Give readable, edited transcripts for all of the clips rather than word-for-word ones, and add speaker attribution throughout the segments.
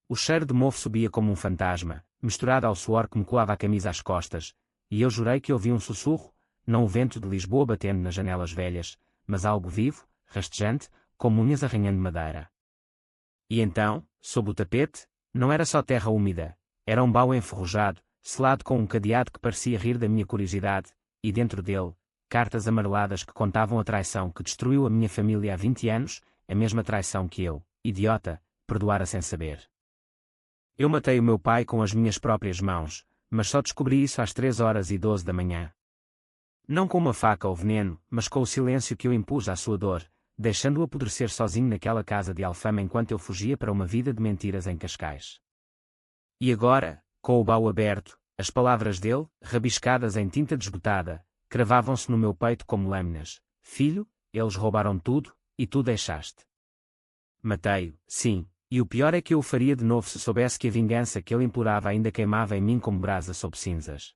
Speaker 1: O cheiro de mofo subia como um fantasma, misturado ao suor que me colava a camisa às costas, e eu jurei que ouvi um sussurro, não o vento de Lisboa batendo nas janelas velhas, mas algo vivo, rastejante, como unhas arranhando madeira. E então, sob o tapete, não era só terra úmida, era um baú enferrujado, selado com um cadeado que parecia rir da minha curiosidade, e dentro dele, cartas amareladas que contavam a traição que destruiu a minha família há 20 anos, a mesma traição que eu, idiota, perdoara sem saber. Eu matei o meu pai com as minhas próprias mãos, mas só descobri isso às 3h12 da manhã. Não com uma faca ou veneno, mas com o silêncio que eu impus à sua dor, deixando-o apodrecer sozinho naquela casa de Alfama enquanto eu fugia para uma vida de mentiras em Cascais. E agora, com o baú aberto, as palavras dele, rabiscadas em tinta desbotada, cravavam-se no meu peito como lâminas. Filho, eles roubaram tudo, e tu deixaste. Matei-o, sim, e o pior é que eu o faria de novo se soubesse que a vingança que ele implorava ainda queimava em mim como brasa sob cinzas.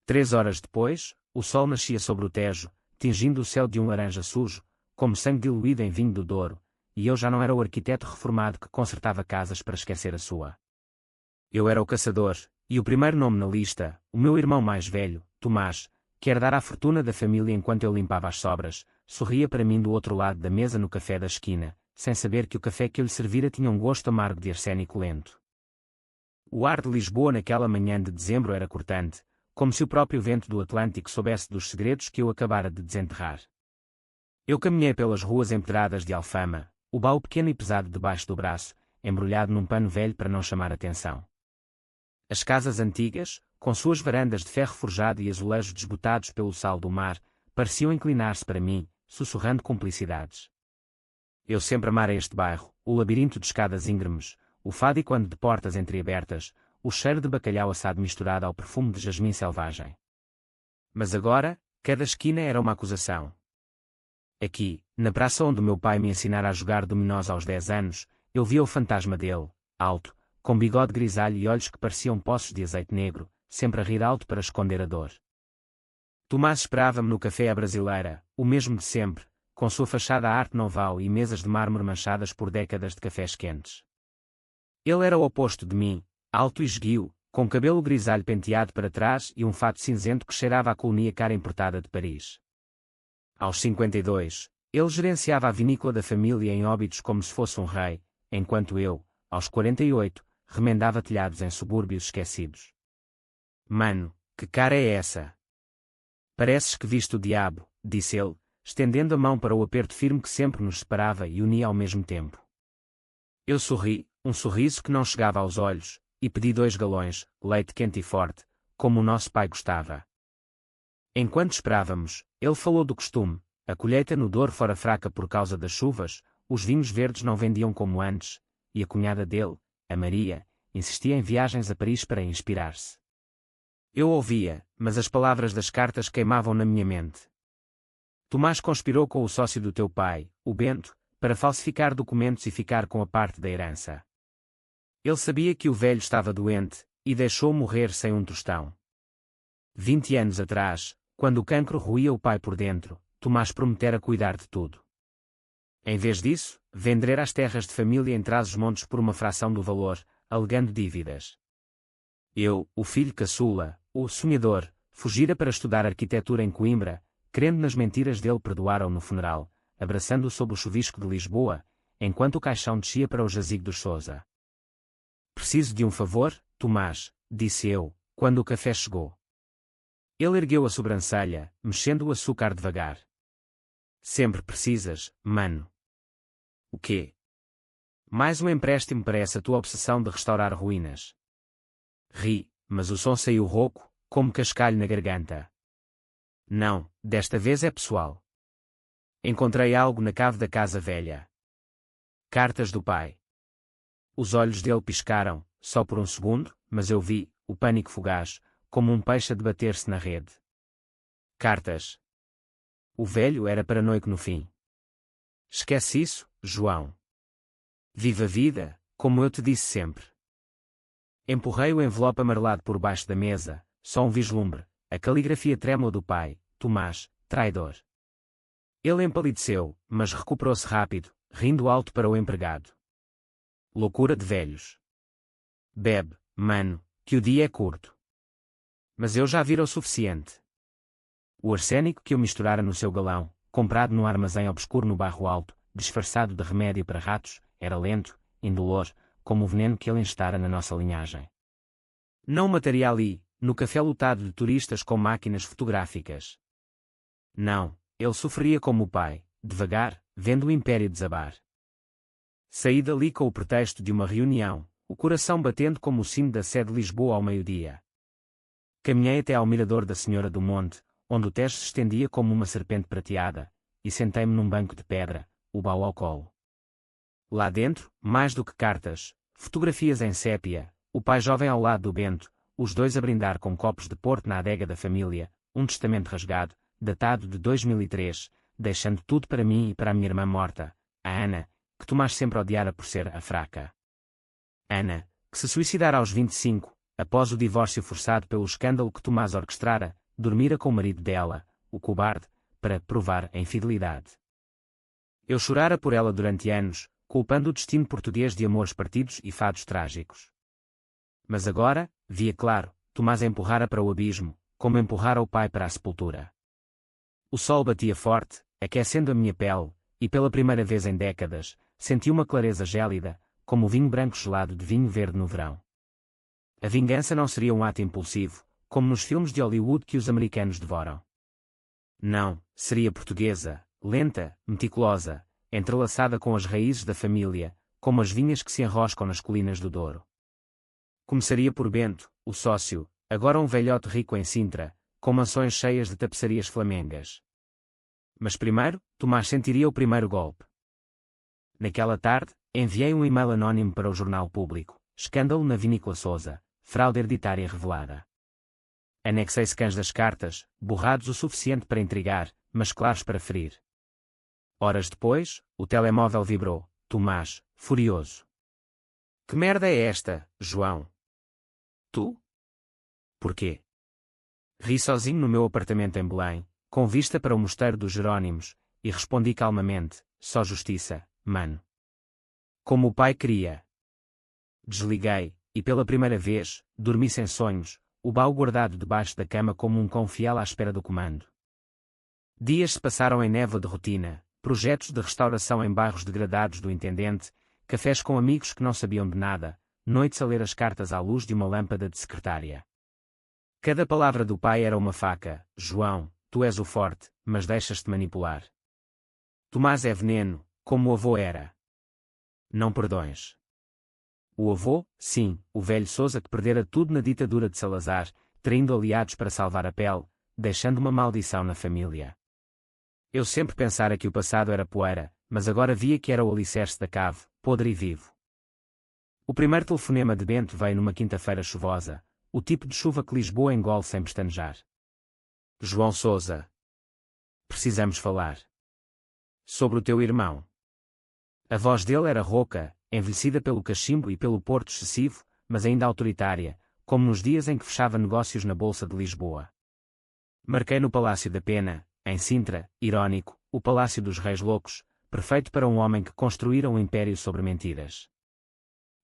Speaker 1: 3 horas depois, o sol nascia sobre o Tejo, tingindo o céu de um laranja sujo, como sangue diluído em vinho do Douro, e eu já não era o arquiteto reformado que consertava casas para esquecer a sua. Eu era o caçador, e o primeiro nome na lista, o meu irmão mais velho, Tomás, que herdara a fortuna da família enquanto eu limpava as sobras, sorria para mim do outro lado da mesa no café da esquina, sem saber que o café que eu lhe servira tinha um gosto amargo de arsénico lento. O ar de Lisboa naquela manhã de dezembro era cortante, como se o próprio vento do Atlântico soubesse dos segredos que eu acabara de desenterrar. Eu caminhei pelas ruas empedradas de Alfama, o baú pequeno e pesado debaixo do braço, embrulhado num pano velho para não chamar atenção. As casas antigas, com suas varandas de ferro forjado e azulejos desbotados pelo sal do mar, pareciam inclinar-se para mim, sussurrando cumplicidades. Eu sempre amara este bairro, o labirinto de escadas íngremes, o fádico ando de portas entreabertas, o cheiro de bacalhau assado misturado ao perfume de jasmim selvagem. Mas agora, cada esquina era uma acusação. Aqui, na praça onde o meu pai me ensinara a jogar dominós aos 10 anos, eu via o fantasma dele, alto, com bigode grisalho e olhos que pareciam poços de azeite negro, sempre a rir alto para esconder a dor. Tomás esperava-me no café à brasileira, o mesmo de sempre, com sua fachada arte noval e mesas de mármore manchadas por décadas de cafés quentes. Ele era o oposto de mim, alto e esguio, com cabelo grisalho penteado para trás e um fato cinzento que cheirava à colonia cara importada de Paris. Aos 52, ele gerenciava a vinícola da família em Óbidos como se fosse um rei, enquanto eu, aos 48, remendava telhados em subúrbios esquecidos. Mano, que cara é essa? Pareces que viste o diabo, disse ele, estendendo a mão para o aperto firme que sempre nos separava e unia ao mesmo tempo. Eu sorri, um sorriso que não chegava aos olhos, e pedi 2 galões, leite quente e forte, como o nosso pai gostava. Enquanto esperávamos, ele falou do costume, a colheita no Douro fora fraca por causa das chuvas, os vinhos verdes não vendiam como antes, e a cunhada dele, a Maria, insistia em viagens a Paris para inspirar-se. Eu ouvia, mas as palavras das cartas queimavam na minha mente. Tomás conspirou com o sócio do teu pai, o Bento, para falsificar documentos e ficar com a parte da herança. Ele sabia que o velho estava doente, e deixou-o morrer sem um tostão. 20 anos atrás, quando o cancro roía o pai por dentro, Tomás prometera cuidar de tudo. Em vez disso, vender as terras de família em Trás-os-Montes por uma fração do valor, alegando dívidas. Eu, o filho caçula, o sonhador, fugira para estudar arquitetura em Coimbra, crendo nas mentiras dele perdoaram no funeral, abraçando-o sob o chuvisco de Lisboa, enquanto o caixão descia para o jazigo dos Sousa. Preciso de um favor, Tomás, disse eu, quando o café chegou. Ele ergueu a sobrancelha, mexendo o açúcar devagar. Sempre precisas, mano. O quê? Mais um empréstimo para essa tua obsessão de restaurar ruínas. Ri, mas o som saiu rouco, como cascalho na garganta. Não, desta vez é pessoal. Encontrei algo na cave da casa velha. Cartas do pai. Os olhos dele piscaram, só por um segundo, mas eu vi, o pânico fugaz, como um peixe a debater-se na rede. Cartas. O velho era paranoico no fim. Esquece isso, João. Viva a vida, como eu te disse sempre. Empurrei o envelope amarelado por baixo da mesa, só um vislumbre, a caligrafia trêmula do pai, Tomás, traidor. Ele empalideceu, mas recuperou-se rápido, rindo alto para o empregado. Loucura de velhos. bebe, mano, que o dia é curto. Mas eu já vira o suficiente. O arsênico que eu misturara no seu galão, comprado num armazém obscuro no bairro Alto, disfarçado de remédio para ratos, era lento, indolor, como o veneno que ele instara na nossa linhagem. Não o mataria ali, no café lotado de turistas com máquinas fotográficas. Não, ele sofreria como o pai, devagar, vendo o império desabar. Saí dali com o pretexto de uma reunião, o coração batendo como o sino da Sé de Lisboa ao meio-dia. Caminhei até ao mirador da Senhora do Monte, onde o Tejo se estendia como uma serpente prateada, e sentei-me num banco de pedra, o baú ao colo. Lá dentro, mais do que cartas, fotografias em sépia, o pai jovem ao lado do Bento, os dois a brindar com copos de Porto na adega da família, um testamento rasgado, datado de 2003, deixando tudo para mim e para a minha irmã morta, a Ana, que Tomás sempre odiara por ser a fraca. Ana, que se suicidara aos 25, após o divórcio forçado pelo escândalo que Tomás orquestrara, dormira com o marido dela, o cobarde, para provar a infidelidade. Eu chorara por ela durante anos, culpando o destino português de amores partidos e fados trágicos. Mas agora, via claro, Tomás empurrara para o abismo, como empurrara o pai para a sepultura. O sol batia forte, aquecendo a minha pele, e pela primeira vez em décadas, senti uma clareza gélida, como o vinho branco gelado de vinho verde no verão. A vingança não seria um ato impulsivo, como nos filmes de Hollywood que os americanos devoram. Não, seria portuguesa, lenta, meticulosa, entrelaçada com as raízes da família, como as vinhas que se enroscam nas colinas do Douro. Começaria por Bento, o sócio, agora um velhote rico em Sintra, com mansões cheias de tapeçarias flamengas. Mas primeiro, Tomás sentiria o primeiro golpe. Naquela tarde, enviei um e-mail anónimo para o Jornal Público, escândalo na Vinícola Sousa, fraude hereditária revelada. Anexei scans das cartas, borrados o suficiente para intrigar, mas claros para ferir. Horas depois, o telemóvel vibrou, Tomás, furioso. Que merda é esta, João? Tu? Porquê? Ri sozinho no meu apartamento em Belém, com vista para o mosteiro dos Jerónimos, e respondi calmamente, só justiça, mano. Como o pai queria. Desliguei, e pela primeira vez, dormi sem sonhos, o baú guardado debaixo da cama como um cão fiel à espera do comando. Dias se passaram em névoa de rotina, projetos de restauração em bairros degradados do intendente, cafés com amigos que não sabiam de nada, noites a ler as cartas à luz de uma lâmpada de secretária. Cada palavra do pai era uma faca, João, tu és o forte, mas deixas-te manipular. Tomás é veneno, como o avô era. Não perdões. O avô, sim, o velho Sousa que perdera tudo na ditadura de Salazar, traindo aliados para salvar a pele, deixando uma maldição na família. Eu sempre pensara que o passado era poeira, mas agora via que era o alicerce da cave, podre e vivo. O primeiro telefonema de Bento veio numa quinta-feira chuvosa, o tipo de chuva que Lisboa engole sem pestanejar. João Sousa. Precisamos falar. Sobre o teu irmão. A voz dele era rouca, envelhecida pelo cachimbo e pelo porto excessivo, mas ainda autoritária, como nos dias em que fechava negócios na Bolsa de Lisboa. Marquei no Palácio da Pena, em Sintra, irónico, o Palácio dos Reis Loucos, perfeito para um homem que construíra um império sobre mentiras.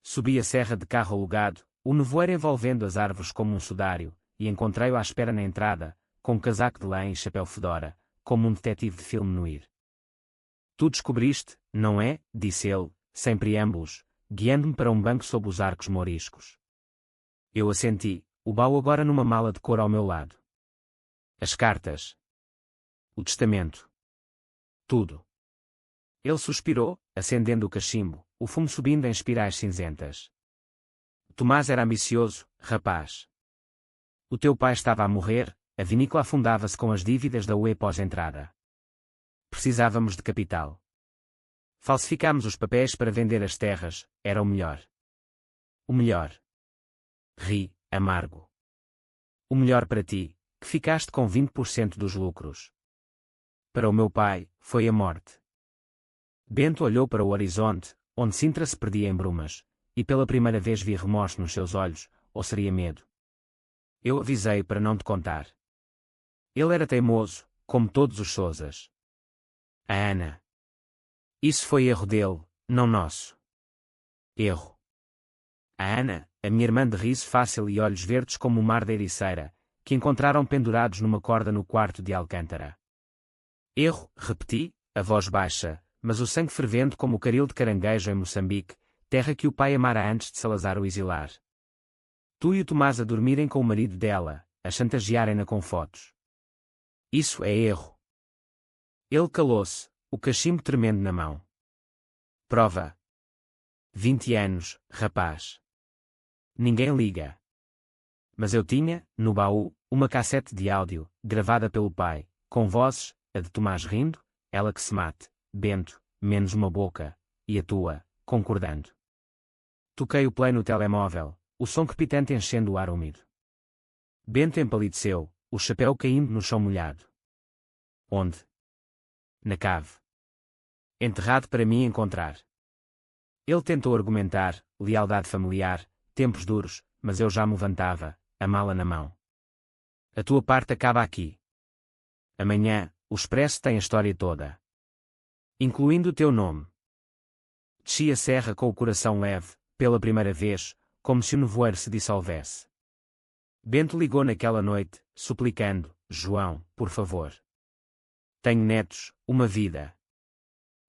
Speaker 1: Subi a serra de carro alugado, o nevoeiro envolvendo as árvores como um sudário, e encontrei-o à espera na entrada, com um casaco de lã e chapéu fedora, como um detetive de filme noir. Tu descobriste, não é? Disse ele, sem preâmbulos, guiando-me para um banco sob os arcos mouriscos. Eu assenti, o baú agora numa mala de couro ao meu lado. As cartas. O testamento. Tudo. Ele suspirou, acendendo o cachimbo, o fumo subindo em espirais cinzentas. Tomás era ambicioso, rapaz. O teu pai estava a morrer, a vinícola afundava-se com as dívidas da UE pós-entrada. Precisávamos de capital. Falsificámos os papéis para vender as terras, era o melhor. O melhor. Ri, amargo. O melhor para ti, que ficaste com 20% dos lucros. Para o meu pai, foi a morte. Bento olhou para o horizonte, onde Sintra se perdia em brumas, e pela primeira vez vi remorso nos seus olhos, ou seria medo. Eu avisei para não te contar. Ele era teimoso, como todos os Sousas. A Ana. Isso foi erro dele, não nosso. Erro. A Ana, a minha irmã de riso fácil e olhos verdes como o mar da Ericeira, que encontraram pendurados numa corda no quarto de Alcântara. Erro, repeti, a voz baixa, mas o sangue fervendo como o caril de caranguejo em Moçambique, terra que o pai amara antes de Salazar o exilar. Tu e o Tomás a dormirem com o marido dela, a chantagearem-na com fotos. Isso é erro. Ele calou-se, o cachimbo tremendo na mão. Prova. 20 anos, rapaz. Ninguém liga. Mas eu tinha, no baú, uma cassete de áudio, gravada pelo pai, com vozes, a de Tomás rindo, ela que se mate, Bento, menos uma boca, e a tua, concordando. Toquei o play no telemóvel, o som crepitante enchendo o ar úmido. Bento empalideceu, o chapéu caindo no chão molhado. Onde? Na cave. Enterrado para mim encontrar. Ele tentou argumentar, lealdade familiar, tempos duros, mas eu já me levantava, a mala na mão. A tua parte acaba aqui. Amanhã, o Expresso tem a história toda. Incluindo o teu nome. Desci a serra com o coração leve, pela primeira vez, como se o nevoeiro se dissolvesse. Bento ligou naquela noite, suplicando, João, por favor. Tenho netos, uma vida.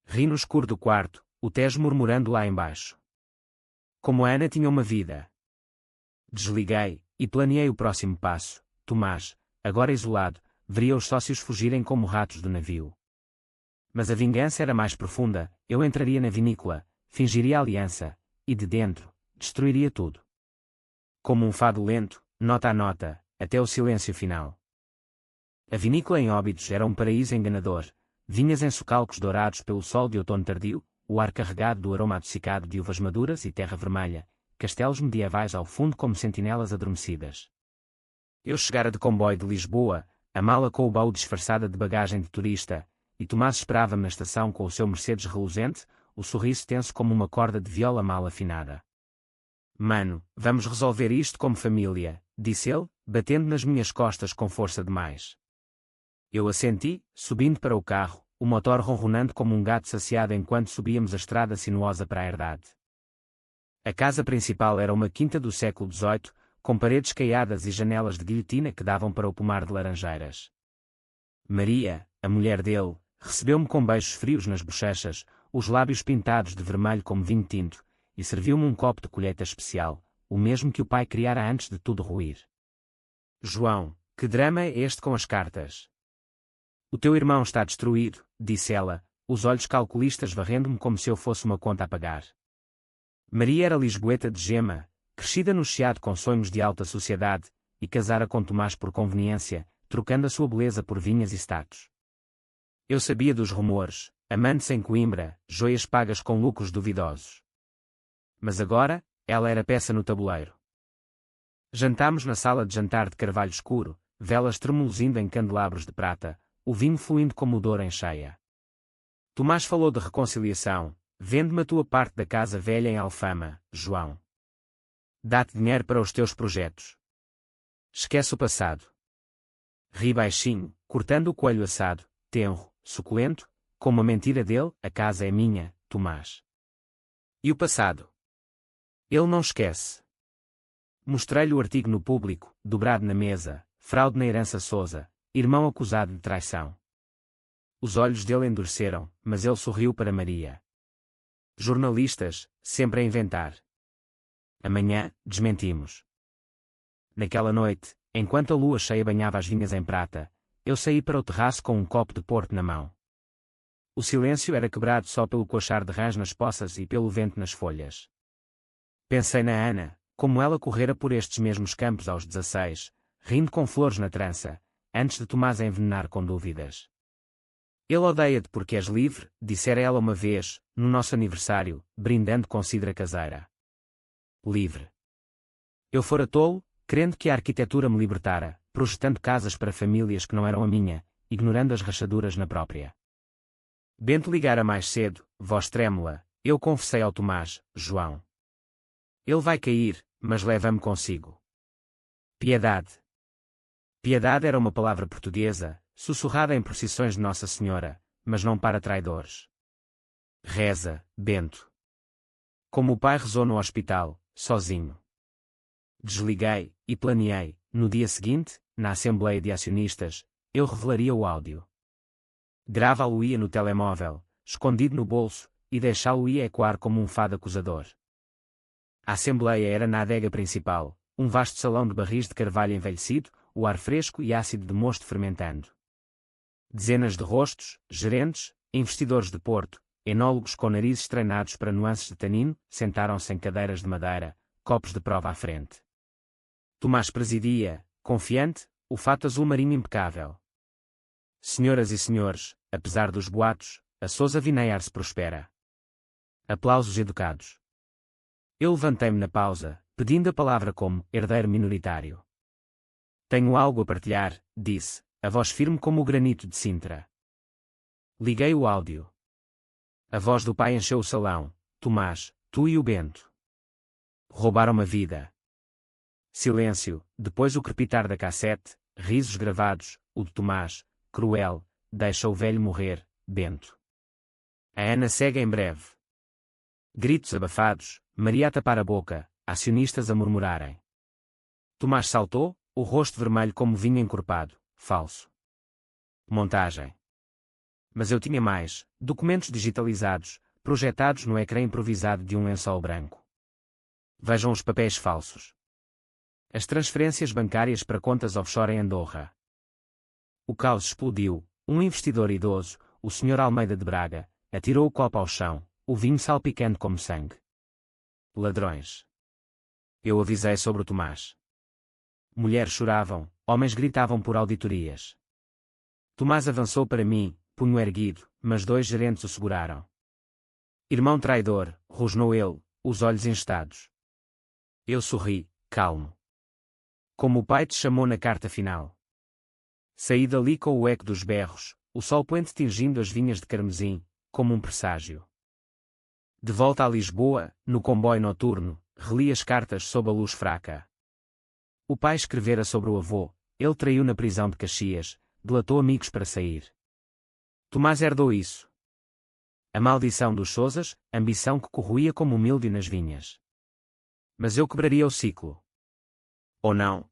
Speaker 1: Ri no escuro do quarto, o Tejo murmurando lá embaixo. Como a Ana tinha uma vida. Desliguei, e planeei o próximo passo. Tomás, agora isolado, veria os sócios fugirem como ratos do navio. Mas a vingança era mais profunda, eu entraria na vinícola, fingiria aliança, e de dentro, destruiria tudo. Como um fado lento, nota a nota, até o silêncio final. A vinícola em Óbidos era um paraíso enganador, vinhas em socalcos dourados pelo sol de outono tardio, o ar carregado do aroma adocicado de uvas maduras e terra vermelha, castelos medievais ao fundo como sentinelas adormecidas. Eu chegara de comboio de Lisboa, a mala com o baú disfarçada de bagagem de turista, e Tomás esperava-me na estação com o seu Mercedes reluzente, o sorriso tenso como uma corda de viola mal afinada. Mano, vamos resolver isto como família, disse ele, batendo nas minhas costas com força demais. Eu assenti, subindo para o carro, o motor ronronando como um gato saciado enquanto subíamos a estrada sinuosa para a herdade. A casa principal era uma quinta do século XVIII, com paredes caiadas e janelas de guilhotina que davam para o pomar de laranjeiras. Maria, a mulher dele, recebeu-me com beijos frios nas bochechas, os lábios pintados de vermelho como vinho tinto, e serviu-me um copo de colheita especial, o mesmo que o pai criara antes de tudo ruir. João, que drama é este com as cartas? O teu irmão está destruído, disse ela, os olhos calculistas varrendo-me como se eu fosse uma conta a pagar. Maria era lisboeta de gema, crescida no Chiado com sonhos de alta sociedade, e casara com Tomás por conveniência, trocando a sua beleza por vinhas e status. Eu sabia dos rumores, amantes em Coimbra, joias pagas com lucros duvidosos. Mas agora, ela era peça no tabuleiro. Jantámos na sala de jantar de carvalho escuro, velas tremuluzindo em candelabros de prata, o vinho fluindo como o Douro em cheia. Tomás falou de reconciliação, vende-me a tua parte da casa velha em Alfama, João. Dá-te dinheiro para os teus projetos. Esquece o passado. Ri baixinho, cortando o coelho assado, tenro, suculento, como a mentira dele, a casa é minha, Tomás. E o passado? Ele não esquece. Mostrei-lhe o artigo no Público, dobrado na mesa, fraude na herança Sousa, irmão acusado de traição. Os olhos dele endureceram, mas ele sorriu para Maria. Jornalistas, sempre a inventar. Amanhã, desmentimos. Naquela noite, enquanto a lua cheia banhava as vinhas em prata, eu saí para o terraço com um copo de porto na mão. O silêncio era quebrado só pelo coachar de rãs nas poças e pelo vento nas folhas. Pensei na Ana, como ela correra por estes mesmos campos aos 16, rindo com flores na trança, antes de Tomás a envenenar com dúvidas. Ele odeia-te porque és livre, dissera ela uma vez, no nosso aniversário, brindando com cidra caseira. Livre. Eu fora tolo, crendo que a arquitetura me libertara, projetando casas para famílias que não eram a minha, ignorando as rachaduras na própria. Bento ligara mais cedo, voz trêmula, eu confessei ao Tomás, João. Ele vai cair, mas leva-me consigo. Piedade. Piedade era uma palavra portuguesa, sussurrada em procissões de Nossa Senhora, mas não para traidores. Reza, Bento. Como o pai rezou no hospital, sozinho. Desliguei, e planeei, no dia seguinte, na Assembleia de Acionistas, eu revelaria o áudio. Gravá-lo-ia no telemóvel, escondido no bolso, e deixá-lo-ia ecoar como um fado acusador. A Assembleia era na adega principal, um vasto salão de barris de carvalho envelhecido, o ar fresco e ácido de mosto fermentando. Dezenas de rostos, gerentes, investidores de Porto, enólogos com narizes treinados para nuances de tanino, sentaram-se em cadeiras de madeira, copos de prova à frente. Tomás presidia, confiante, o fato azul marinho impecável. Senhoras e senhores, apesar dos boatos, a Sousa Vineyard prospera. Aplausos educados. Eu levantei-me na pausa, pedindo a palavra como herdeiro minoritário. Tenho algo a partilhar, disse, a voz firme como o granito de Sintra. Liguei o áudio. A voz do pai encheu o salão. Tomás, tu e o Bento. Roubaram-me a vida. Silêncio, depois o crepitar da cassete, risos gravados, o de Tomás, cruel, deixa o velho morrer, Bento. A Ana segue em breve. Gritos abafados, Maria a tapar a boca, acionistas a murmurarem. Tomás saltou, o rosto vermelho como vinho encorpado, falso. Montagem. Mas eu tinha mais, documentos digitalizados, projetados no ecrã improvisado de um lençol branco. Vejam os papéis falsos. As transferências bancárias para contas offshore em Andorra. O caos explodiu, um investidor idoso, o Sr. Almeida de Braga, atirou o copo ao chão, o vinho salpicando como sangue. Ladrões. Eu avisei sobre o Tomás. Mulheres choravam, homens gritavam por auditorias. Tomás avançou para mim, punho erguido, mas dois gerentes o seguraram. Irmão traidor, rosnou ele, os olhos enestados. Eu sorri, calmo. Como o pai te chamou na carta final. Saí dali com o eco dos berros, o sol poente tingindo as vinhas de carmesim, como um presságio. De volta a Lisboa, no comboio noturno, reli as cartas sob a luz fraca. O pai escrevera sobre o avô, ele traiu na prisão de Caxias, delatou amigos para sair. Tomás herdou isso. A maldição dos Sousas, ambição que corroía como o mildio nas vinhas. Mas eu quebraria o ciclo. Ou não?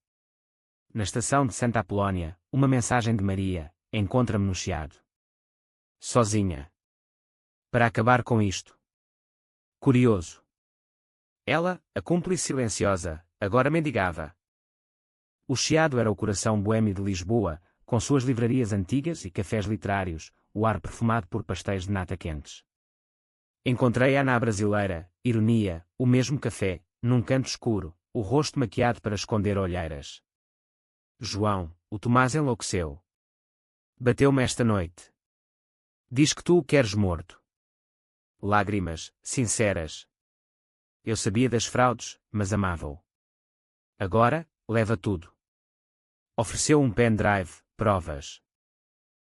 Speaker 1: Na estação de Santa Apolónia, uma mensagem de Maria, encontra-me no Chiado. Sozinha. Para acabar com isto. Curioso. Ela, a cúmplice silenciosa, agora mendigava. O Chiado era o coração boêmio de Lisboa, com suas livrarias antigas e cafés literários, o ar perfumado por pastéis de nata quentes. Encontrei-a na brasileira, ironia, o mesmo café, num canto escuro, o rosto maquiado para esconder olheiras. João, o Tomás enlouqueceu. Bateu-me esta noite. Diz que tu o queres morto. Lágrimas, sinceras. Eu sabia das fraudes, mas amava-o. Agora, leva tudo. Ofereceu um pendrive, provas.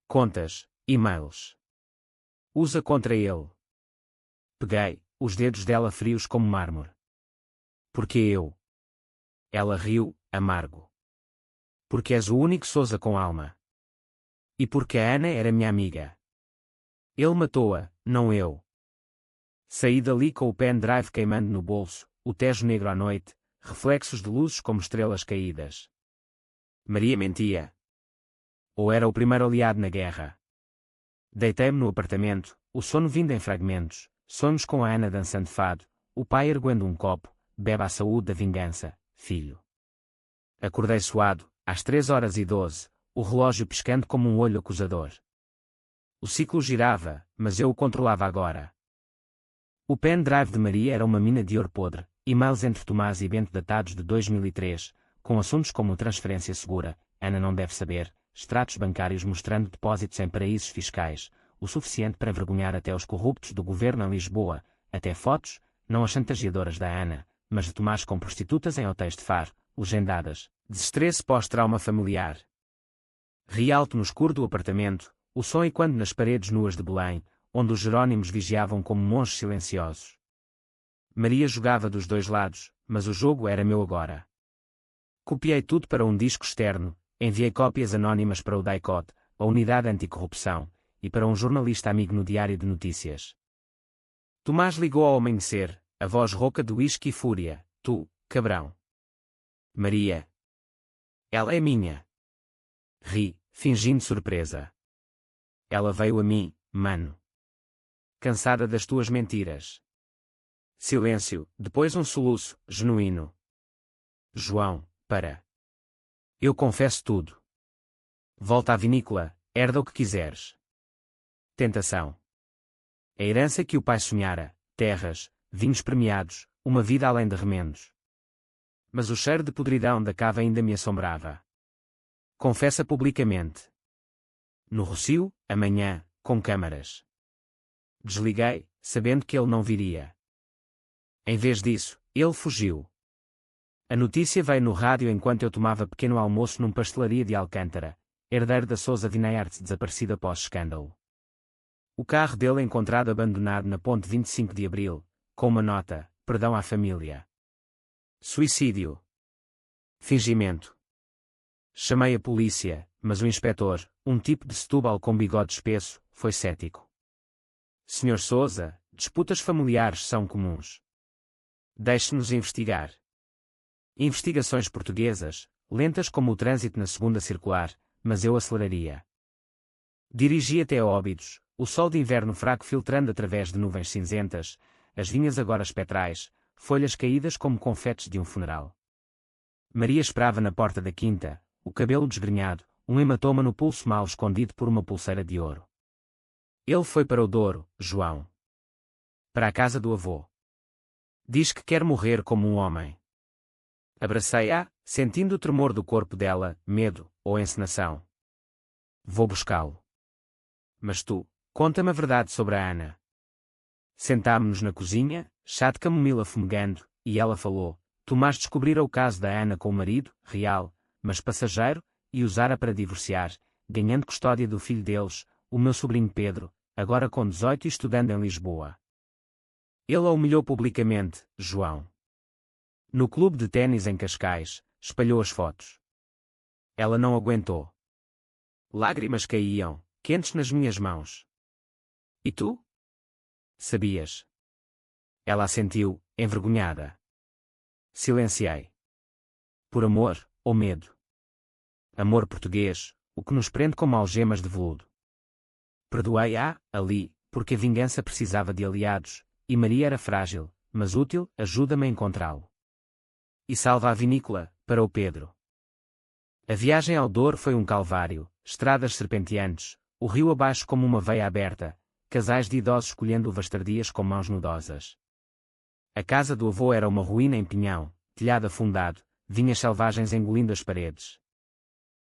Speaker 1: Contas, e-mails. Usa contra ele. Peguei, os dedos dela frios como mármore. Porque eu? Ela riu, amargo. Porque és o único Sousa com alma. E porque a Ana era minha amiga. Ele matou-a, não eu. Saí dali com o pendrive queimando no bolso, o Tejo negro à noite, reflexos de luzes como estrelas caídas. Maria mentia. Ou era o primeiro aliado na guerra. Deitei-me no apartamento, o sono vindo em fragmentos, sonhos com a Ana dançando fado, o pai erguendo um copo, bebe à saúde da vingança, filho. Acordei suado, às 3h12, o relógio piscando como um olho acusador. O ciclo girava, mas eu o controlava agora. O pendrive de Maria era uma mina de ouro podre, e-mails entre Tomás e Bento datados de 2003, com assuntos como transferência segura, Ana não deve saber, extratos bancários mostrando depósitos em paraísos fiscais, o suficiente para envergonhar até os corruptos do governo em Lisboa, até fotos, não as chantageadoras da Ana, mas de Tomás com prostitutas em hotéis de Faro, legendadas, desestresse pós-trauma familiar. Ri alto no escuro do apartamento, o som ecoando nas paredes nuas de Belém, onde os Jerónimos vigiavam como monges silenciosos. Maria jogava dos dois lados, mas o jogo era meu agora. Copiei tudo para um disco externo, enviei cópias anónimas para o DAICOT, a Unidade Anticorrupção, e para um jornalista amigo no Diário de Notícias. Tomás ligou ao amanhecer, a voz rouca de uísque e fúria. Tu, cabrão. Maria. Ela é minha. Ri, fingindo surpresa. Ela veio a mim, mano. Cansada das tuas mentiras. Silêncio, depois um soluço, genuíno. João, para. Eu confesso tudo. Volta à vinícola, herda o que quiseres. Tentação. A herança que o pai sonhara, terras, vinhos premiados, uma vida além de remendos. Mas o cheiro de podridão da cava ainda me assombrava. Confessa publicamente. No Rocio, amanhã, com câmaras. Desliguei, sabendo que ele não viria. Em vez disso, ele fugiu. A notícia veio no rádio enquanto eu tomava pequeno almoço numa pastelaria de Alcântara, herdeiro da Sousa Vineyards desaparecida após escândalo. O carro dele encontrado abandonado na ponte 25 de Abril, com uma nota, perdão à família. Suicídio. Fingimento. Chamei a polícia, mas o inspetor, um tipo de Setúbal com bigode espesso, foi cético. Sr. Sousa, disputas familiares são comuns. Deixe-nos investigar. Investigações portuguesas, lentas como o trânsito na segunda circular, mas eu aceleraria. Dirigi até Óbidos, o sol de inverno fraco filtrando através de nuvens cinzentas, as vinhas agora espetrais, folhas caídas como confetes de um funeral. Maria esperava na porta da quinta, o cabelo desgrenhado, um hematoma no pulso mal escondido por uma pulseira de ouro. Ele foi para o Douro, João. Para a casa do avô. Diz que quer morrer como um homem. Abracei-a, sentindo o tremor do corpo dela, medo, ou encenação. Vou buscá-lo. Mas tu, conta-me a verdade sobre a Ana. Sentámo-nos na cozinha, chá de camomila fumegando, e ela falou: Tomás descobrira o caso da Ana com o marido, real, mas passageiro, e usara para divorciar, ganhando custódia do filho deles, o meu sobrinho Pedro, agora com 18 e estudando em Lisboa. Ele a humilhou publicamente, João. No clube de ténis em Cascais, espalhou as fotos. Ela não aguentou. Lágrimas caíam, quentes nas minhas mãos. E tu? Sabias? Ela assentiu, envergonhada. Silenciei. Por amor, ou medo? Amor português, o que nos prende como algemas de veludo. Perdoei-a, ali, porque a vingança precisava de aliados, e Maria era frágil, mas útil, ajuda-me a encontrá-lo. E salva a vinícola, para o Pedro. A viagem ao Douro foi um calvário, estradas serpenteantes, o rio abaixo como uma veia aberta, casais de idosos colhendo uvas tardias com mãos nudosas. A casa do avô era uma ruína em pinhão, telhado afundado, vinhas selvagens engolindo as paredes.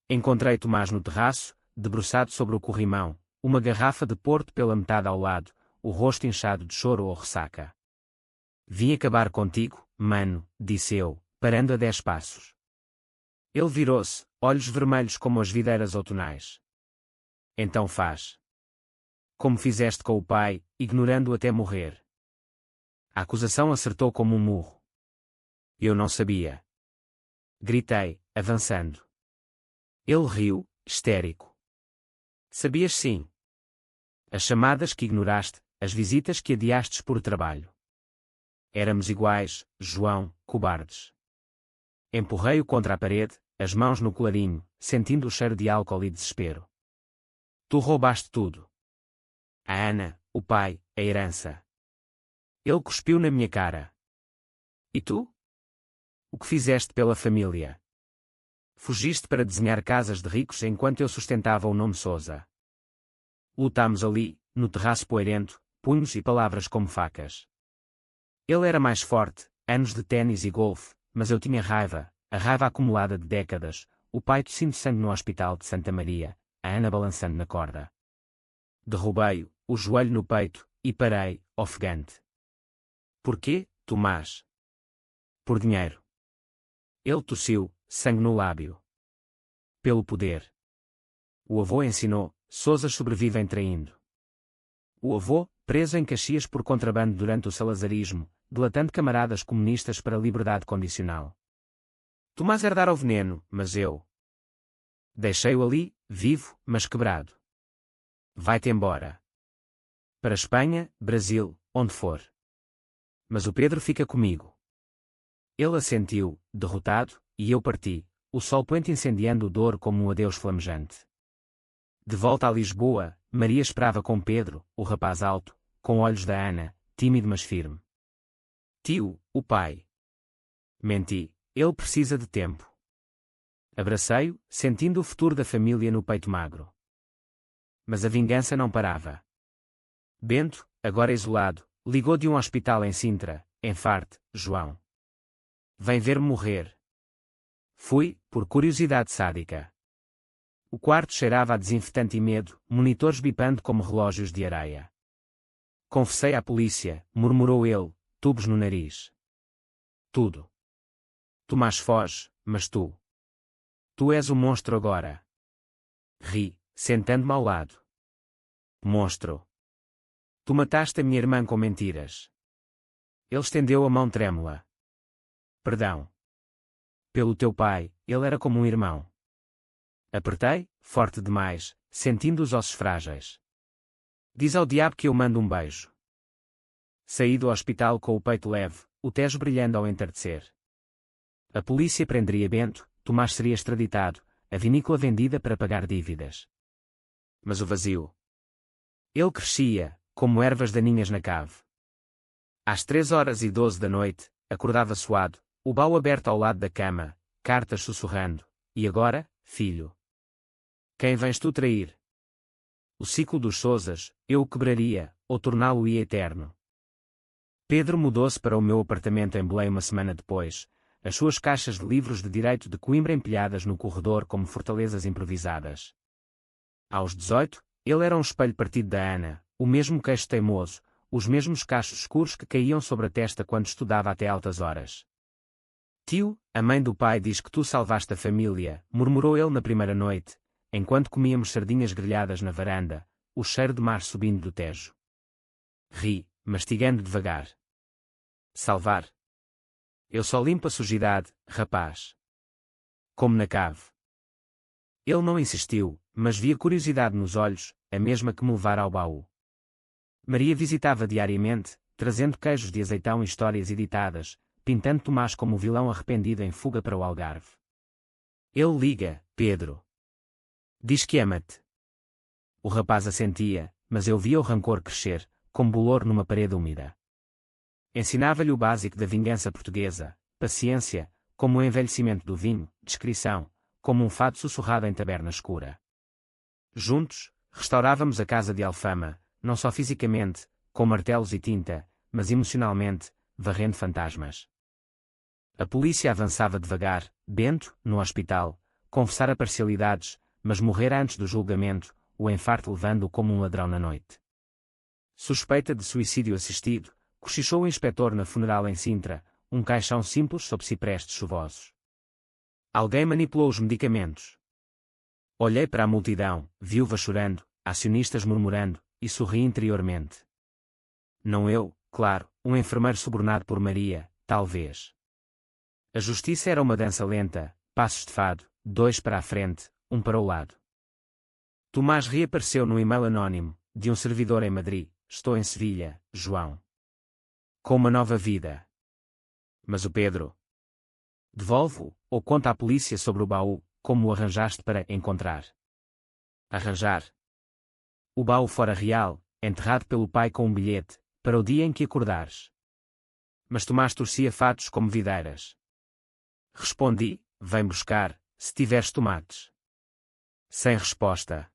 Speaker 1: Encontrei Tomás no terraço, debruçado sobre o corrimão, uma garrafa de porto pela metade ao lado, o rosto inchado de choro ou ressaca. Vim acabar contigo, mano, disse eu, parando a 10 passos. Ele virou-se, olhos vermelhos como as videiras outonais. Então faz. Como fizeste com o pai, ignorando-o até morrer. A acusação acertou como um murro. Eu não sabia. Gritei, avançando. Ele riu, histérico. Sabias sim. As chamadas que ignoraste, as visitas que adiastes por trabalho. Éramos iguais, João, cobardes. Empurrei-o contra a parede, as mãos no colarinho, sentindo o cheiro de álcool e desespero. Tu roubaste tudo. A Ana, o pai, a herança. Ele cuspiu na minha cara. E tu? O que fizeste pela família? Fugiste para desenhar casas de ricos enquanto eu sustentava o nome Sousa. Lutámos ali, no terraço poeirento, punhos e palavras como facas. Ele era mais forte, anos de ténis e golfe, mas eu tinha raiva, a raiva acumulada de décadas, o pai tossindo sangue no hospital de Santa Maria, a Ana balançando na corda. Derrubei-o, o joelho no peito, e parei, ofegante. Porquê, Tomás? Por dinheiro. Ele tossiu, sangue no lábio. Pelo poder. O avô ensinou, Sousas sobrevivem traindo. O avô, preso em Caxias por contrabando durante o salazarismo, delatando camaradas comunistas para liberdade condicional. Tomás herdara o veneno, mas eu. Deixei-o ali, vivo, mas quebrado. Vai-te embora. Para Espanha, Brasil, onde for. Mas o Pedro fica comigo. Ele assentiu, derrotado, e eu parti, o sol poente incendiando o Douro como um adeus flamejante. De volta a Lisboa, Maria esperava com Pedro, o rapaz alto, com olhos da Ana, tímido mas firme. Tio, o pai. Menti, ele precisa de tempo. Abracei-o, sentindo o futuro da família no peito magro. Mas a vingança não parava. Bento, agora isolado, ligou de um hospital em Sintra, enfarte, João. Vem ver-me morrer. Fui, por curiosidade sádica. O quarto cheirava a desinfetante e medo, monitores bipando como relógios de areia. Confessei à polícia, murmurou ele, tubos no nariz. Tudo. Tomás foge, mas tu. Tu és o monstro agora. Ri, sentando-me ao lado. Monstro. Tu mataste a minha irmã com mentiras. Ele estendeu a mão trêmula. Perdão. Pelo teu pai, ele era como um irmão. Apertei, forte demais, sentindo os ossos frágeis. Diz ao diabo que eu mando um beijo. Saí do hospital com o peito leve, o Tejo brilhando ao entardecer. A polícia prenderia Bento, Tomás seria extraditado, a vinícola vendida para pagar dívidas. Mas o vazio. Ele crescia, como ervas daninhas na cave. Às 3h12 da noite, acordava suado, o baú aberto ao lado da cama, cartas sussurrando. E agora, filho? Quem vens tu trair? O ciclo dos Sousas, eu o quebraria, ou torná-lo-ia eterno. Pedro mudou-se para o meu apartamento em Belém uma semana depois, as suas caixas de livros de direito de Coimbra empilhadas no corredor como fortalezas improvisadas. Aos 18, ele era um espelho partido da Ana, o mesmo queixo teimoso, os mesmos cachos escuros que caíam sobre a testa quando estudava até altas horas. Tio, a mãe do pai diz que tu salvaste a família, murmurou ele na primeira noite, enquanto comíamos sardinhas grelhadas na varanda, o cheiro de mar subindo do Tejo. Ri, mastigando devagar. Salvar? Eu só limpo a sujidade, rapaz. Como na cave. Ele não insistiu, mas via curiosidade nos olhos, a mesma que me levara ao baú. Maria visitava diariamente, trazendo queijos de azeitão e histórias editadas, pintando Tomás como o vilão arrependido em fuga para o Algarve. Ele liga, Pedro. Diz que ama-te. O rapaz assentia, mas eu via o rancor crescer, como bolor numa parede úmida. Ensinava-lhe o básico da vingança portuguesa, paciência, como o envelhecimento do vinho, discrição, como um fado sussurrado em taberna escura. Juntos, restaurávamos a casa de Alfama, não só fisicamente, com martelos e tinta, mas emocionalmente, varrendo fantasmas. A polícia avançava devagar, Bento, no hospital, confessara parcialidades, mas morrera antes do julgamento, o infarto levando-o como um ladrão na noite. Suspeita de suicídio assistido, cochichou o inspetor na funeral em Sintra, um caixão simples sob ciprestes chuvosos. Alguém manipulou os medicamentos. Olhei para a multidão, viúva chorando, acionistas murmurando, e sorri interiormente. Não eu, claro, um enfermeiro subornado por Maria, talvez. A justiça era uma dança lenta, passos de fado, 2 para a frente, 1 para o lado. Tomás reapareceu no e-mail anónimo, de um servidor em Madrid, estou em Sevilha, João. Com uma nova vida. Mas o Pedro? Devolvo-o, ou conta à polícia sobre o baú, como o arranjaste para encontrar. Arranjar. O baú fora real, enterrado pelo pai com um bilhete, para o dia em que acordares. Mas Tomás torcia fatos como videiras. Respondi, vem buscar, se tiveres tomates. Sem resposta.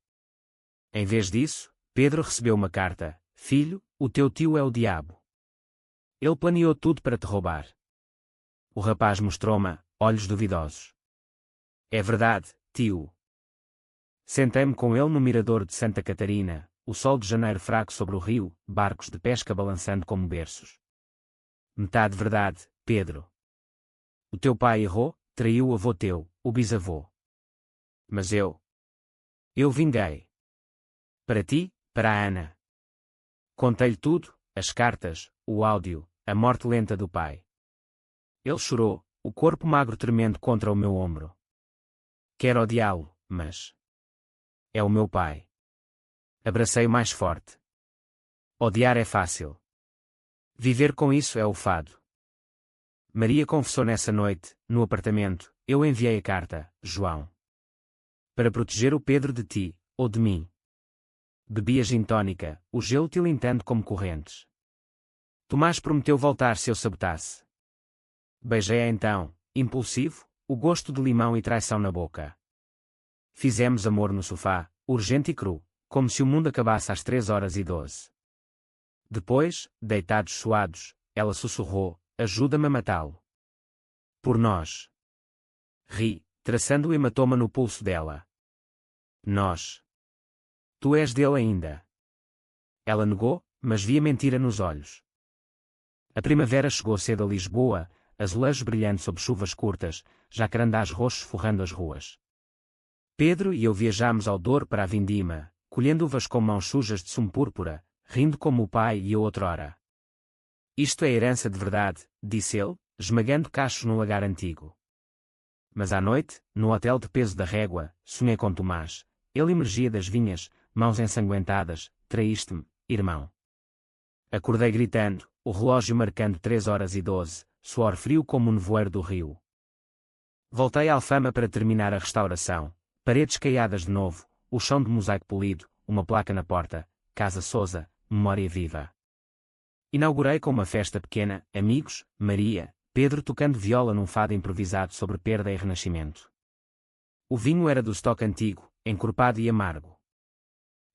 Speaker 1: Em vez disso, Pedro recebeu uma carta, filho, o teu tio é o diabo. Ele planeou tudo para te roubar. O rapaz mostrou-me, olhos duvidosos. É verdade, tio. Sentei-me com ele no mirador de Santa Catarina, o sol de janeiro fraco sobre o rio, barcos de pesca balançando como berços. Metade verdade, Pedro. O teu pai errou, traiu o avô teu, o bisavô. Mas eu vinguei. Para ti, para a Ana. Contei-lhe tudo, as cartas, o áudio, a morte lenta do pai. Ele chorou, o corpo magro tremendo contra o meu ombro. Quero odiá-lo, mas é o meu pai. Abracei-o mais forte. Odiar é fácil. Viver com isso é o fado. Maria confessou nessa noite, no apartamento, eu enviei a carta, João. Para proteger o Pedro de ti, ou de mim. Bebi a gin tônica, o gelo tilintando como correntes. Tomás prometeu voltar se eu sabotasse. Beijei-a então, impulsivo, o gosto de limão e traição na boca. Fizemos amor no sofá, urgente e cru, como se o mundo acabasse às 3h12. Depois, deitados suados, ela sussurrou, ajuda-me a matá-lo. Por nós. Ri, traçando o hematoma no pulso dela. Nós. Tu és dele ainda. Ela negou, mas via mentira nos olhos. A primavera chegou cedo a Lisboa, azulejos brilhando sob chuvas curtas, jacarandás roxos forrando as ruas. Pedro e eu viajámos ao Douro para a vindima, colhendo uvas com mãos sujas de sumo púrpura, rindo como o pai e eu outrora. Isto é herança de verdade, disse ele, esmagando cachos no lagar antigo. Mas à noite, no hotel de Peso da Régua, sonhei com Tomás. Ele emergia das vinhas, mãos ensanguentadas, traíste-me, irmão. Acordei gritando, o relógio marcando 3h12, suor frio como o nevoeiro do rio. Voltei à Alfama para terminar a restauração, paredes caiadas de novo, o chão de mosaico polido, uma placa na porta, Casa Sousa, memória viva. Inaugurei com uma festa pequena, amigos, Maria, Pedro tocando viola num fado improvisado sobre perda e renascimento. O vinho era do estoque antigo, encorpado e amargo.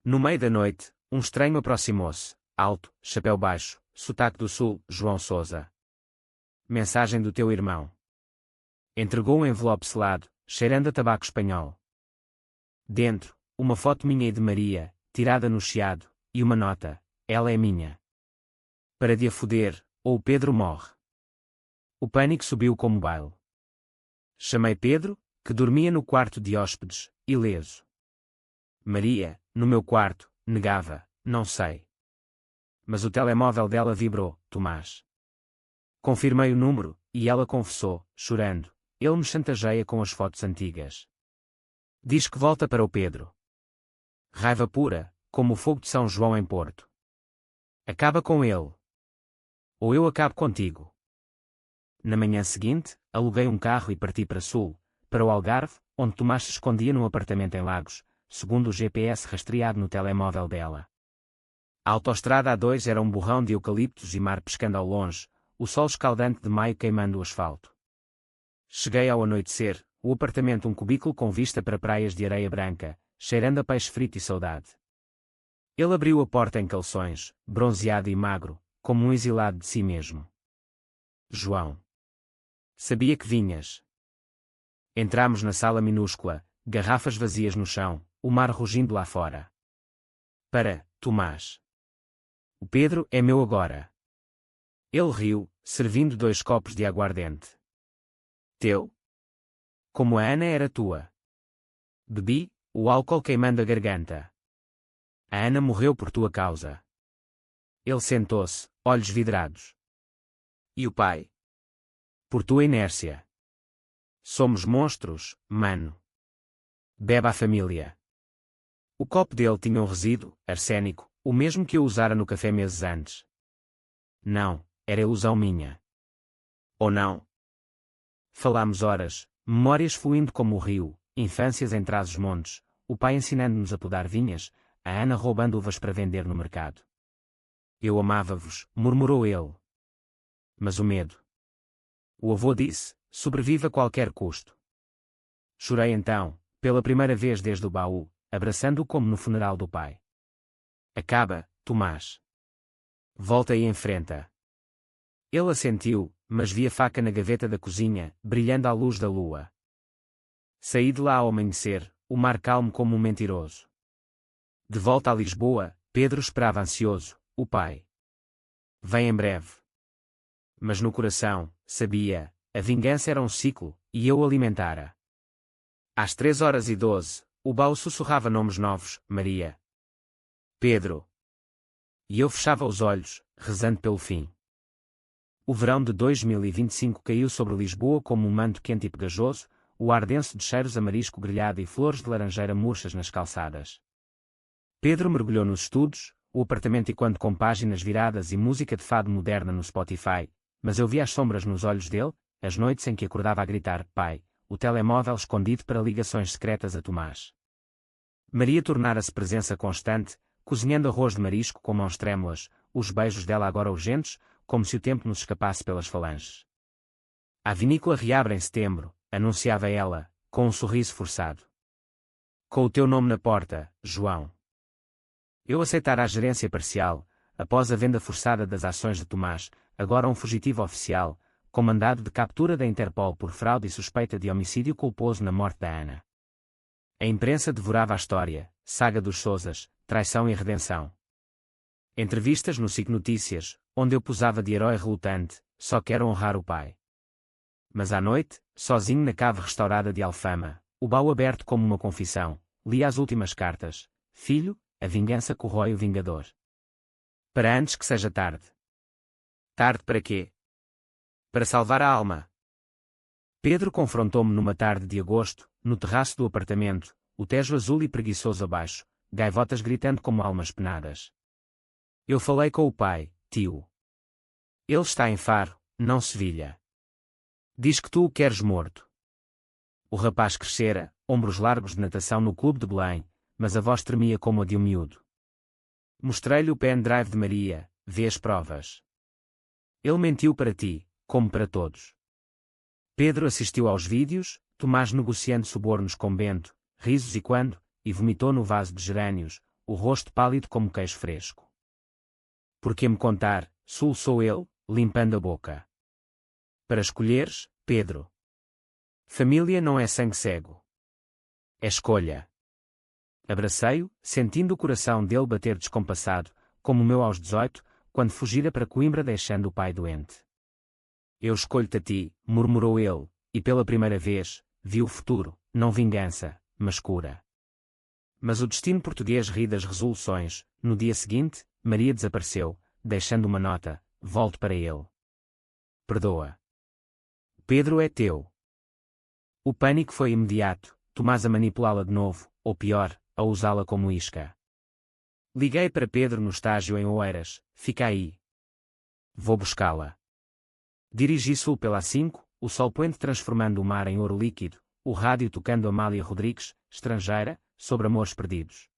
Speaker 1: No meio da noite, um estranho aproximou-se, alto, chapéu baixo, sotaque do sul, João Sousa. Mensagem do teu irmão. Entregou um envelope selado, cheirando a tabaco espanhol. Dentro, uma foto minha e de Maria, tirada no chiado, e uma nota, ela é minha. Para de a foder, ou o Pedro morre. O pânico subiu como baile. Chamei Pedro, que dormia no quarto de hóspedes, ileso. Maria, no meu quarto, negava, não sei. Mas o telemóvel dela vibrou, Tomás. Confirmei o número, e ela confessou, chorando, ele me chantageia com as fotos antigas. Diz que volta para o Pedro. Raiva pura, como o fogo de São João em Porto. Acaba com ele. Ou eu acabo contigo. Na manhã seguinte, aluguei um carro e parti para Sul, para o Algarve, onde Tomás se escondia num apartamento em Lagos, segundo o GPS rastreado no telemóvel dela. A autoestrada A2 era um borrão de eucaliptos e mar pescando ao longe, o sol escaldante de maio queimando o asfalto. Cheguei ao anoitecer, o apartamento um cubículo com vista para praias de areia branca, cheirando a peixe frito e saudade. Ele abriu a porta em calções, bronzeado e magro, como um exilado de si mesmo. João. Sabia que vinhas. Entramos na sala minúscula, garrafas vazias no chão, o mar rugindo lá fora. Para, Tomás. O Pedro é meu agora. Ele riu, servindo 2 copos de aguardente. Teu? Como a Ana era tua. Bebi, o álcool queimando a garganta. A Ana morreu por tua causa. Ele sentou-se, olhos vidrados. E o pai? Por tua inércia. Somos monstros, mano. Bebe a família. O copo dele tinha um resíduo, arsénico, o mesmo que eu usara no café meses antes. Não, era ilusão minha. Ou não? Falámos horas, memórias fluindo como o rio, infâncias em Trás-os-Montes, o pai ensinando-nos a podar vinhas, a Ana roubando uvas para vender no mercado. Eu amava-vos, murmurou ele. Mas o medo. O avô disse, sobrevive a qualquer custo. Chorei então, pela primeira vez desde o baú, abraçando-o como no funeral do pai. Acaba, Tomás. Volta e enfrenta. Ele assentiu, mas vi a faca na gaveta da cozinha, brilhando à luz da lua. Saí de lá ao amanhecer, o mar calmo como um mentiroso. De volta a Lisboa, Pedro esperava ansioso, o pai. Vem em breve. Mas no coração, sabia, a vingança era um ciclo, e eu o alimentara. Às 3h12, o baú sussurrava nomes novos, Maria. Pedro. E eu fechava os olhos, rezando pelo fim. O verão de 2025 caiu sobre Lisboa como um manto quente e pegajoso, o ar denso de cheiros a marisco grelhado e flores de laranjeira murchas nas calçadas. Pedro mergulhou nos estudos, o apartamento enquanto com páginas viradas e música de fado moderna no Spotify, mas eu vi as sombras nos olhos dele, as noites em que acordava a gritar, pai, o telemóvel escondido para ligações secretas a Tomás. Maria tornara-se presença constante, cozinhando arroz de marisco com mãos trêmulas, os beijos dela agora urgentes, como se o tempo nos escapasse pelas falanges. A vinícola reabre em setembro, anunciava ela, com um sorriso forçado. Com o teu nome na porta, João. Eu aceitara a gerência parcial, após a venda forçada das ações de Tomás, agora um fugitivo oficial, com mandado de captura da Interpol por fraude e suspeita de homicídio culposo na morte da Ana. A imprensa devorava a história, saga dos Sousas, traição e redenção. Entrevistas no SIC Notícias, onde eu posava de herói relutante, só quero honrar o pai. Mas à noite, sozinho na cave restaurada de Alfama, o baú aberto como uma confissão, li as últimas cartas. Filho, a vingança corrói o vingador. Para antes que seja tarde. Tarde para quê? Para salvar a alma. Pedro confrontou-me numa tarde de agosto, no terraço do apartamento, o tejo azul e preguiçoso abaixo, gaivotas gritando como almas penadas. Eu falei com o pai, tio. Ele está em Faro, não Sevilha. Diz que tu o queres morto. O rapaz crescera, ombros largos de natação no clube de Belém, mas a voz tremia como a de um miúdo. Mostrei-lhe o pendrive de Maria, vê as provas. Ele mentiu para ti, como para todos. Pedro assistiu aos vídeos, Tomás negociando subornos com Bento, risos e vomitou no vaso de gerânios, o rosto pálido como queijo fresco. Por que me contar, soluçou ele, limpando a boca. Para escolheres, Pedro. Família não é sangue cego. É escolha. Abracei-o, sentindo o coração dele bater descompassado, como o meu aos 18, quando fugira para Coimbra deixando o pai doente. Eu escolho-te a ti, murmurou ele, e pela primeira vez, vi o futuro, não vingança, mas cura. Mas o destino português ri das resoluções. No dia seguinte, Maria desapareceu, deixando uma nota, volto para ele. Perdoa. Pedro é teu. O pânico foi imediato, Tomás a manipulá-la de novo, ou pior, a usá-la como isca. Liguei para Pedro no estágio em Oeiras, fica aí. Vou buscá-la. Dirigi sul pela A5, o sol poente transformando o mar em ouro líquido, o rádio tocando Amália Rodrigues, estrangeira, sobre amores perdidos.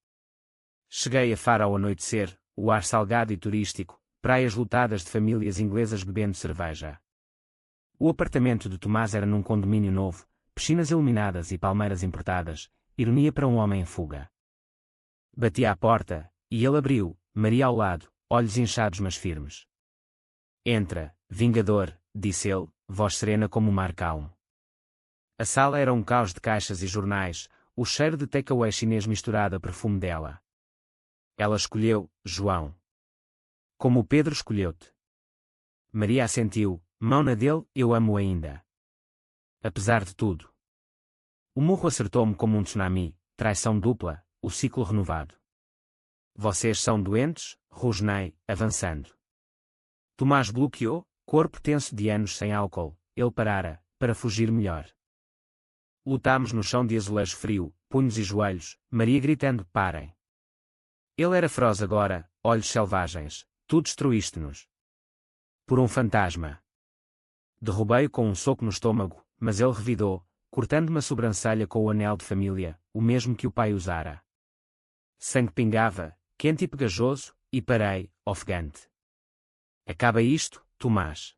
Speaker 1: Cheguei a Faro ao anoitecer, o ar salgado e turístico, praias lotadas de famílias inglesas bebendo cerveja. O apartamento de Tomás era num condomínio novo, piscinas iluminadas e palmeiras importadas, ironia para um homem em fuga. Bati à porta, e ele abriu, Maria ao lado, olhos inchados mas firmes. Entra, vingador, disse ele, voz serena como o mar calmo. A sala era um caos de caixas e jornais, o cheiro de takeaway chinês misturado a perfume dela. Ela escolheu, João. Como o Pedro escolheu-te. Maria assentiu, mão na dele, eu amo ainda. Apesar de tudo. O murro acertou-me como um tsunami, traição dupla, o ciclo renovado. Vocês são doentes, rosnei, avançando. Tomás bloqueou, corpo tenso de anos sem álcool, ele parara, para fugir melhor. Lutámos no chão de azulejo frio, punhos e joelhos, Maria gritando, parem. Ele era feroz agora, olhos selvagens, tu destruíste-nos. Por um fantasma. Derrubei-o com um soco no estômago, mas ele revidou, cortando-me a sobrancelha com o anel de família, o mesmo que o pai usara. Sangue pingava, quente e pegajoso, e parei, ofegante. Acaba isto, Tomás.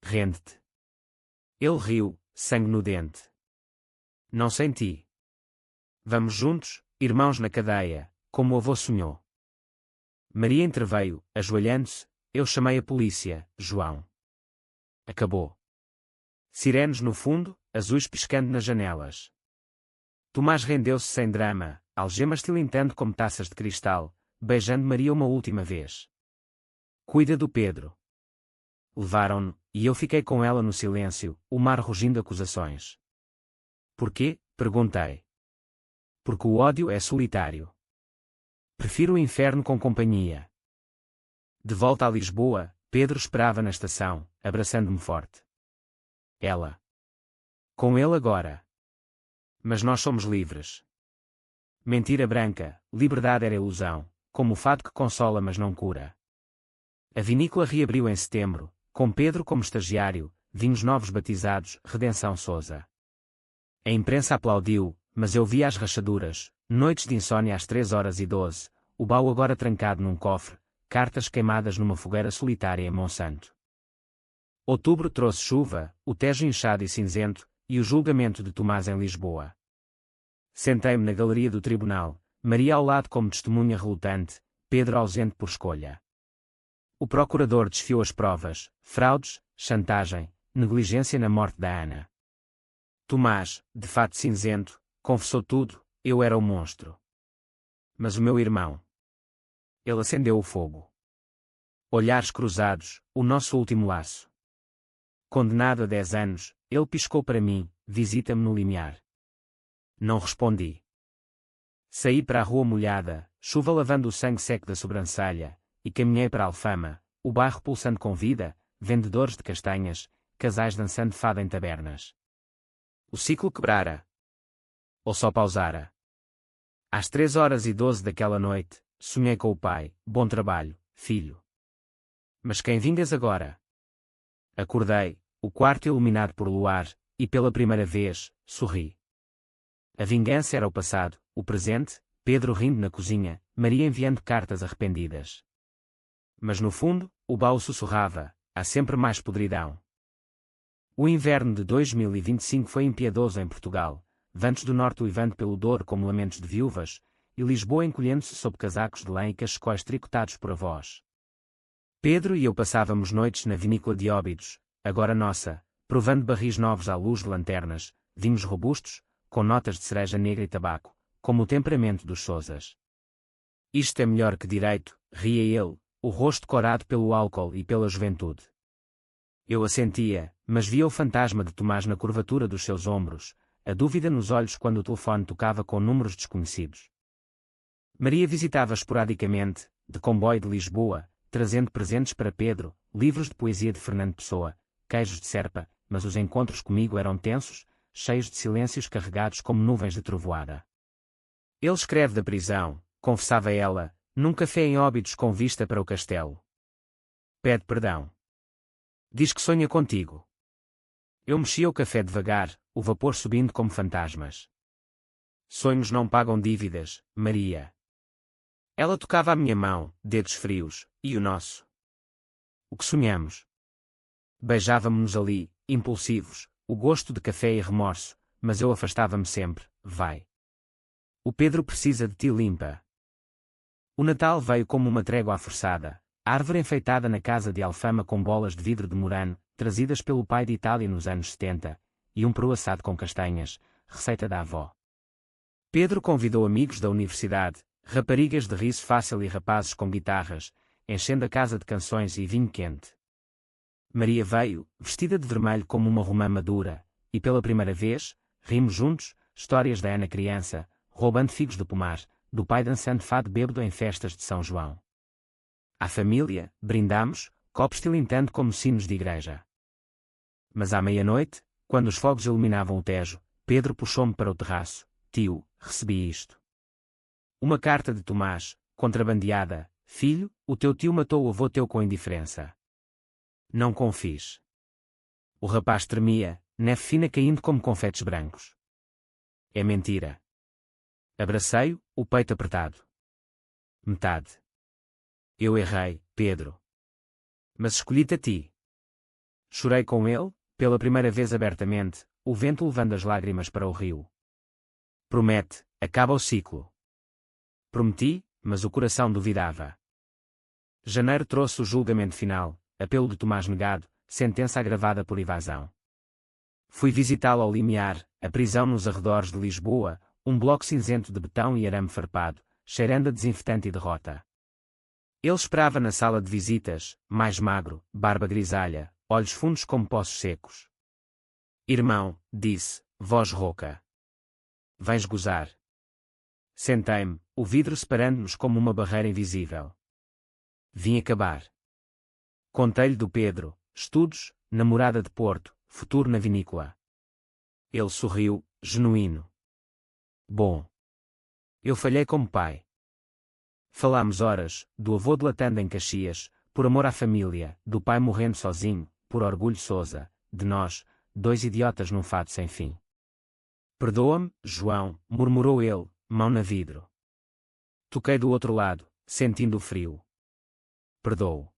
Speaker 1: Rende-te. Ele riu, sangue no dente. Não senti. Vamos juntos, irmãos na cadeia, como o avô sonhou. Maria interveio, ajoelhando-se, eu chamei a polícia, João. Acabou. Sirenes no fundo, azuis piscando nas janelas. Tomás rendeu-se sem drama, algemas tilintando como taças de cristal, beijando Maria uma última vez. Cuida do Pedro. Levaram-no, e eu fiquei com ela no silêncio, o mar rugindo acusações. Porquê? Perguntei. Porque o ódio é solitário. Prefiro o inferno com companhia. De volta a Lisboa, Pedro esperava na estação, abraçando-me forte. Ela. Com ele agora. Mas nós somos livres. Mentira branca, liberdade era ilusão, como o fado que consola mas não cura. A vinícola reabriu em setembro, com Pedro como estagiário, vinhos novos batizados, Redenção Sousa. A imprensa aplaudiu, mas eu via as rachaduras, noites de insônia às 3h12, o baú agora trancado num cofre, cartas queimadas numa fogueira solitária em Monsanto. Outubro trouxe chuva, o Tejo inchado e cinzento, e o julgamento de Tomás em Lisboa. Sentei-me na galeria do tribunal, Maria ao lado como testemunha relutante, Pedro ausente por escolha. O procurador desfiou as provas, fraudes, chantagem, negligência na morte da Ana. Tomás, de fato cinzento, confessou tudo, eu era o monstro. Mas o meu irmão. Ele acendeu o fogo. Olhares cruzados, o nosso último laço. Condenado a 10 anos, ele piscou para mim, visita-me no limiar. Não respondi. Saí para a rua molhada, chuva lavando o sangue seco da sobrancelha, e caminhei para a Alfama, o bairro pulsando com vida, vendedores de castanhas, casais dançando fado em tabernas. O ciclo quebrara. Ou só pausara. Às 3h12 daquela noite, sonhei com o pai, bom trabalho, filho. Mas quem vingas agora? Acordei, o quarto iluminado por luar, e pela primeira vez, sorri. A vingança era o passado, o presente, Pedro rindo na cozinha, Maria enviando cartas arrependidas. Mas no fundo, o baú sussurrava, há sempre mais podridão. O inverno de 2025 foi impiedoso em Portugal, ventos do norte uivando pelo Douro como lamentos de viúvas, e Lisboa encolhendo-se sob casacos de lã e cachecóis tricotados por avós. Pedro e eu passávamos noites na vinícola de Óbidos, agora nossa, provando barris novos à luz de lanternas, vinhos robustos, com notas de cereja negra e tabaco, como o temperamento dos Sousas. Isto é melhor que direito, ria ele, o rosto corado pelo álcool e pela juventude. Eu assentia, mas via o fantasma de Tomás na curvatura dos seus ombros, a dúvida nos olhos quando o telefone tocava com números desconhecidos. Maria visitava esporadicamente, de comboio de Lisboa, trazendo presentes para Pedro, livros de poesia de Fernando Pessoa, queijos de serpa, mas os encontros comigo eram tensos, cheios de silêncios carregados como nuvens de trovoada. Ele escreve da prisão, confessava ela, num café em Óbidos com vista para o castelo. Pede perdão. Diz que sonha contigo. Eu mexia o café devagar, o vapor subindo como fantasmas. Sonhos não pagam dívidas, Maria. Ela tocava a minha mão, dedos frios, e o nosso. O que sonhamos? Beijávamo-nos ali, impulsivos, o gosto de café e remorso, mas eu afastava-me sempre, vai. O Pedro precisa de ti limpa. O Natal veio como uma trégua forçada, árvore enfeitada na casa de Alfama com bolas de vidro de Murano, trazidas pelo pai de Itália nos anos 70, e um peru assado com castanhas, receita da avó. Pedro convidou amigos da universidade, raparigas de riso fácil e rapazes com guitarras, enchendo a casa de canções e vinho quente. Maria veio, vestida de vermelho como uma romã madura, e pela primeira vez, rimos juntos, histórias da Ana criança, roubando figos do pomar, do pai dançando fado bêbado em festas de São João. À família, brindamos, copos tilintando como sinos de igreja. Mas à meia-noite, quando os fogos iluminavam o Tejo, Pedro puxou-me para o terraço. Tio, recebi isto. Uma carta de Tomás, contrabandeada. Filho, o teu tio matou o avô teu com indiferença. Não confies. O rapaz tremia, neve fina caindo como confetes brancos. É mentira. Abracei-o, o peito apertado. Metade. Eu errei, Pedro. Mas escolhi-te a ti. Chorei com ele, pela primeira vez abertamente, o vento levando as lágrimas para o rio. Promete, acaba o ciclo. Prometi, mas o coração duvidava. Janeiro trouxe o julgamento final, apelo de Tomás negado, sentença agravada por evasão. Fui visitá-lo ao limiar, a prisão nos arredores de Lisboa, um bloco cinzento de betão e arame farpado, cheirando a desinfetante e derrota. Ele esperava na sala de visitas, mais magro, barba grisalha, olhos fundos como poços secos. Irmão, disse, voz rouca. Vens gozar. Sentei-me, o vidro separando-nos como uma barreira invisível. Vim acabar. Contei-lhe do Pedro, estudos, namorada de Porto, futuro na vinícola. Ele sorriu, genuíno. Bom. Eu falhei como pai. Falámos horas, do avô delatando em Caxias, por amor à família, do pai morrendo sozinho, por orgulho Sousa, de nós, dois idiotas num fado sem fim. Perdoa-me, João, murmurou ele, mão na vidro. Toquei do outro lado, sentindo o frio. Perdoo.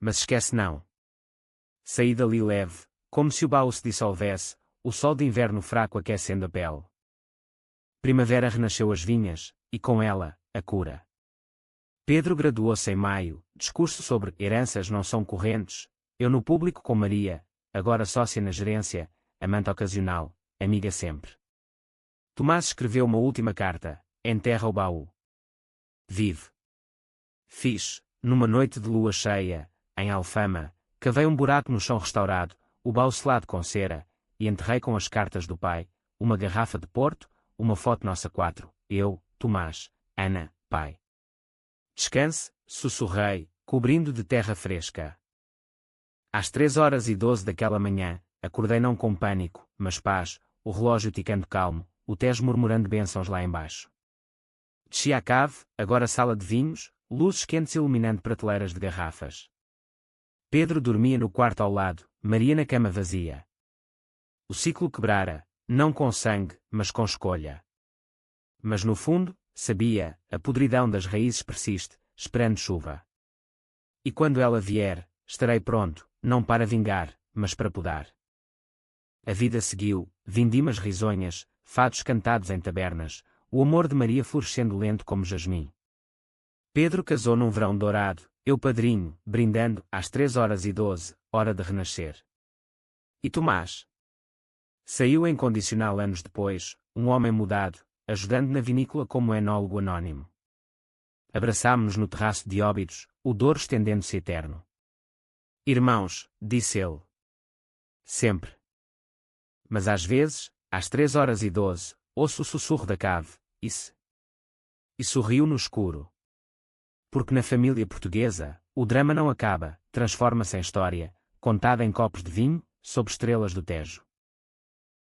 Speaker 1: Mas esquece não. Saí dali leve, como se o baú se dissolvesse, o sol de inverno fraco aquecendo a pele. Primavera renasceu as vinhas, e com ela, a cura. Pedro graduou-se em maio, discurso sobre heranças não são correntes, eu no público com Maria, agora sócia na gerência, amante ocasional, amiga sempre. Tomás escreveu uma última carta, enterra o baú. Vive. Fiz, numa noite de lua cheia, em Alfama, cavei um buraco no chão restaurado, o baú selado com cera, e enterrei com as cartas do pai, uma garrafa de Porto, uma foto nossa 4, eu, Tomás, Ana, pai. Descanse, sussurrei, cobrindo de terra fresca. Às 3h12 daquela manhã, acordei não com pânico, mas paz, o relógio ticando calmo, o Tejo murmurando bênçãos lá embaixo. Desci à cave, agora sala de vinhos, luzes quentes iluminando prateleiras de garrafas. Pedro dormia no quarto ao lado, Maria na cama vazia. O ciclo quebrara, não com sangue, mas com escolha. Mas no fundo, sabia, a podridão das raízes persiste, esperando chuva. E quando ela vier, estarei pronto, não para vingar, mas para podar. A vida seguiu, vindimas risonhas, fados cantados em tabernas, o amor de Maria florescendo lento como jasmim. Pedro casou num verão dourado, eu padrinho, brindando, às 3h12, hora de renascer. E Tomás? Saiu em condicional anos depois, um homem mudado, ajudando na vinícola como enólogo anónimo. Abraçámo-nos no terraço de Óbidos, o Douro estendendo-se eterno. Irmãos, disse ele. Sempre. Mas às vezes, às 3h12, ouço o sussurro da cave, e sorriu no escuro. Porque na família portuguesa, o drama não acaba, transforma-se em história, contada em copos de vinho, sob estrelas do Tejo.